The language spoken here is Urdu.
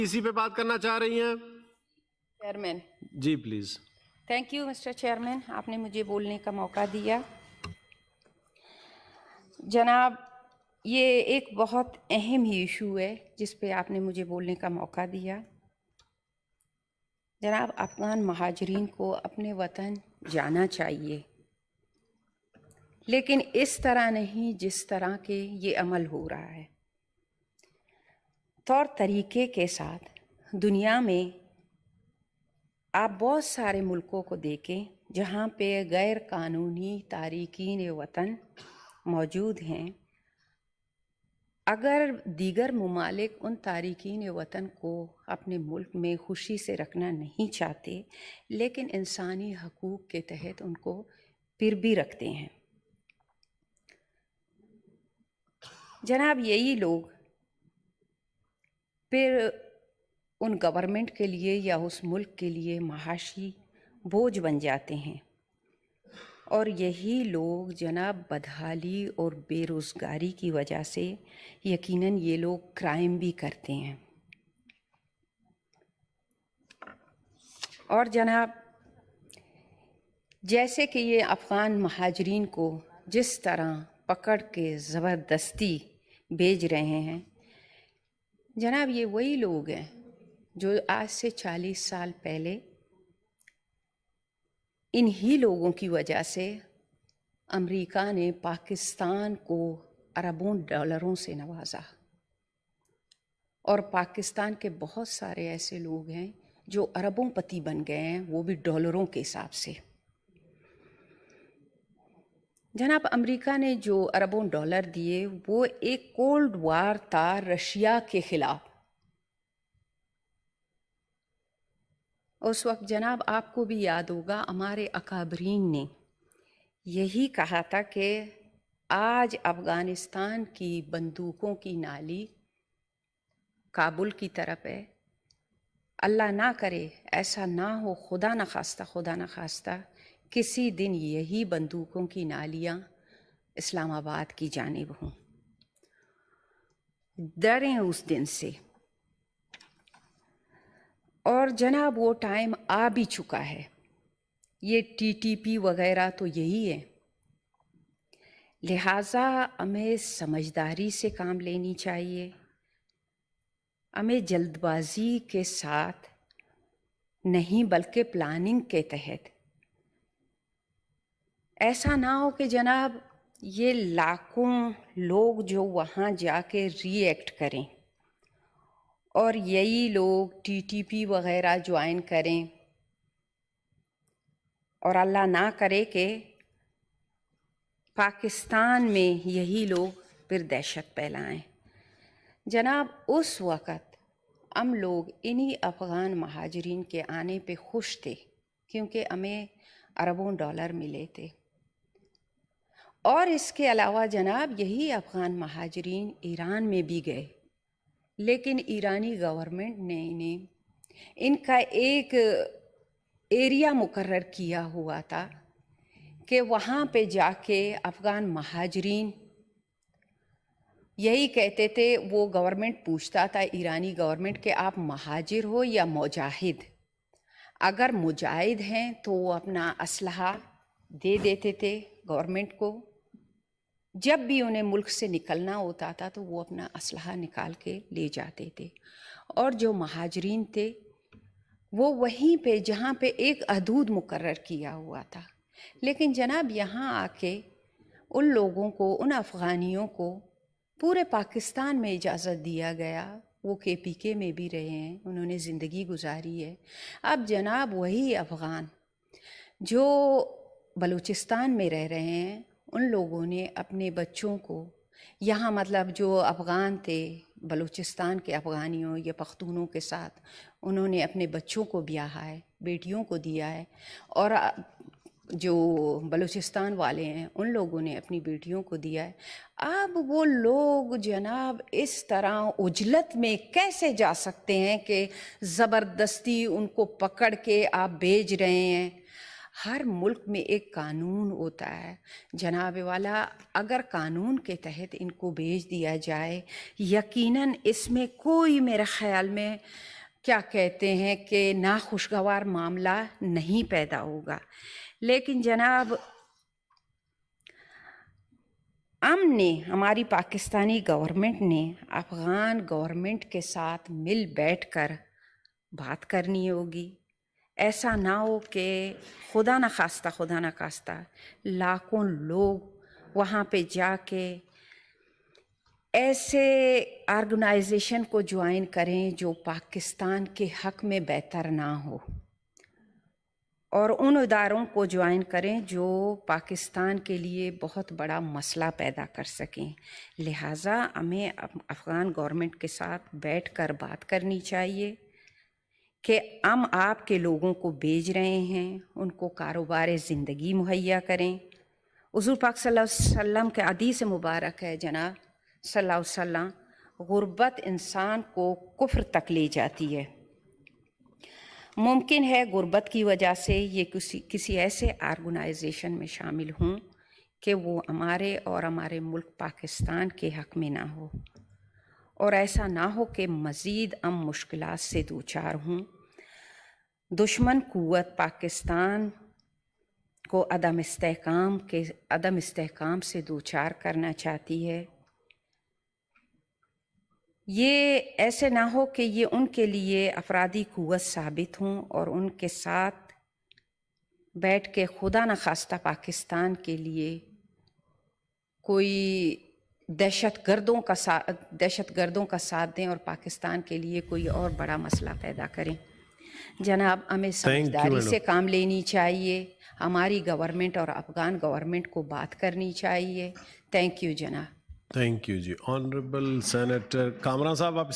اسی پہ بات کرنا چاہ رہی ہیں؟ Chairman ji please. Thank you mister chairman, آپ نے مجھے بولنے کا موقع دیا. جناب، یہ ایک بہت اہم ہی ایشو ہے جس پہ آپ نے مجھے بولنے کا موقع دیا. جناب، افغان مہاجرین کو اپنے وطن جانا چاہیے، لیکن اس طرح نہیں جس طرح کے یہ عمل ہو رہا ہے. طور طریقے کے ساتھ دنیا میں آپ بہت سارے ملکوں کو دیکھیں جہاں پہ غیر قانونی تارکین وطن موجود ہیں. اگر دیگر ممالک ان تارکین وطن کو اپنے ملک میں خوشی سے رکھنا نہیں چاہتے، لیکن انسانی حقوق کے تحت ان کو پھر بھی رکھتے ہیں. جناب، یہی لوگ پھر ان گورنمنٹ کے لیے یا اس ملک کے لیے معاشی بوجھ بن جاتے ہیں، اور یہی لوگ جناب بدحالی اور بے روزگاری کی وجہ سے یقیناً یہ لوگ کرائم بھی کرتے ہیں. اور جناب، جیسے کہ یہ افغان مہاجرین کو جس طرح پکڑ کے زبردستی بھیج رہے ہیں، جناب یہ وہی لوگ ہیں جو آج سے 40 سال پہلے انہی لوگوں کی وجہ سے امریکہ نے پاکستان کو اربوں ڈالروں سے نوازا، اور پاکستان کے بہت سارے ایسے لوگ ہیں جو اربوں پتی بن گئے ہیں، وہ بھی ڈالروں کے حساب سے. جناب، امریکہ نے جو اربوں ڈالر دیے وہ ایک کولڈ وار تھا رشیا کے خلاف. اس وقت جناب آپ کو بھی یاد ہوگا ہمارے اکابرین نے یہی کہا تھا کہ آج افغانستان کی بندوقوں کی نالی کابل کی طرف ہے. اللہ نہ کرے ایسا نہ ہو، خدا نہ خواستہ کسی دن یہی بندوقوں کی نالیاں اسلام آباد کی جانب ہوں. ڈریں اس دن سے. اور جناب وہ ٹائم آ بھی چکا ہے. یہ TTP وغیرہ تو یہی ہے. لہٰذا ہمیں سمجھداری سے کام لینی چاہیے. ہمیں جلد بازی کے ساتھ نہیں بلکہ پلاننگ کے تحت. ایسا نہ ہو کہ جناب یہ لاکھوں لوگ جو وہاں جا کے ری ایکٹ کریں اور یہی لوگ TTP وغیرہ جوائن کریں، اور اللہ نہ کرے کہ پاکستان میں یہی لوگ پھر دہشت پھیلائیں. جناب اس وقت ہم لوگ انہی افغان مہاجرین کے آنے پہ خوش تھے کیونکہ ہمیں اربوں ڈالر ملے تھے. اور اس کے علاوہ جناب یہی افغان مہاجرین ایران میں بھی گئے، لیکن ایرانی گورنمنٹ نے ان کا ایک ایریا مقرر کیا ہوا تھا کہ وہاں پہ جا کے افغان مہاجرین یہی کہتے تھے. وہ گورنمنٹ پوچھتا تھا ایرانی گورنمنٹ کہ آپ مہاجر ہو یا مجاہد. اگر مجاہد ہیں تو وہ اپنا اسلحہ دے دیتے تھے گورنمنٹ کو. جب بھی انہیں ملک سے نکلنا ہوتا تھا تو وہ اپنا اسلحہ نکال کے لے جاتے تھے. اور جو مہاجرین تھے وہ وہیں پہ جہاں پہ ایک حدود مقرر کیا ہوا تھا. لیکن جناب یہاں آ کے ان لوگوں کو، ان افغانیوں کو پورے پاکستان میں اجازت دیا گیا. وہ KPK میں بھی رہے ہیں، انہوں نے زندگی گزاری ہے. اب جناب وہی افغان جو بلوچستان میں رہ رہے ہیں، ان لوگوں نے اپنے بچوں کو یہاں، مطلب جو افغان تھے بلوچستان کے افغانیوں یا پختونوں کے ساتھ، انہوں نے اپنے بچوں کو بیاہا ہے، بیٹیوں کو دیا ہے. اور جو بلوچستان والے ہیں ان لوگوں نے اپنی بیٹیوں کو دیا ہے. اب وہ لوگ جناب اس طرح عجلت میں کیسے جا سکتے ہیں کہ زبردستی ان کو پکڑ کے آپ بھیج رہے ہیں؟ ہر ملک میں ایک قانون ہوتا ہے جناب والا، اگر قانون کے تحت ان کو بھیج دیا جائے یقیناً اس میں کوئی میرے خیال میں کیا کہتے ہیں کہ ناخوشگوار معاملہ نہیں پیدا ہوگا. لیکن جناب ہم نے، ہماری پاکستانی گورنمنٹ نے افغان گورنمنٹ کے ساتھ مل بیٹھ کر بات کرنی ہوگی. ایسا نہ ہو کہ خدا نہ خواستہ لاکھوں لوگ وہاں پہ جا کے ایسے آرگنائزیشن کو جوائن کریں جو پاکستان کے حق میں بہتر نہ ہو، اور ان اداروں کو جوائن کریں جو پاکستان کے لیے بہت بڑا مسئلہ پیدا کر سکیں. لہٰذا ہمیں افغان گورنمنٹ کے ساتھ بیٹھ کر بات کرنی چاہیے کہ ہم آپ کے لوگوں کو بھیج رہے ہیں، ان کو کاروبار زندگی مہیا کریں. حضور پاک صلی اللہ علیہ وسلم کے حدیث مبارک ہے جناب صلی اللہ علیہ وسلم، غربت انسان کو کفر تک لے جاتی ہے. ممکن ہے غربت کی وجہ سے یہ کسی ایسے آرگنائزیشن میں شامل ہوں کہ وہ ہمارے اور ہمارے ملک پاکستان کے حق میں نہ ہو، اور ایسا نہ ہو کہ مزید ہم مشکلات سے دوچار ہوں. دشمن قوت پاکستان کو عدم استحکام سے دوچار کرنا چاہتی ہے. یہ ایسے نہ ہو کہ یہ ان کے لیے افرادی قوت ثابت ہوں اور ان کے ساتھ بیٹھ کے خدا نخواستہ پاکستان کے لیے کوئی دہشت گردوں کا ساتھ دیں اور پاکستان کے لیے کوئی اور بڑا مسئلہ پیدا کریں. جناب ہمیں سمجھداری سے کام لینی چاہیے. ہماری گورنمنٹ اور افغان گورنمنٹ کو بات کرنی چاہیے. تھینک یو جناب. تھینک یو جی. آنریبل سینیٹر کامران صاحب آپ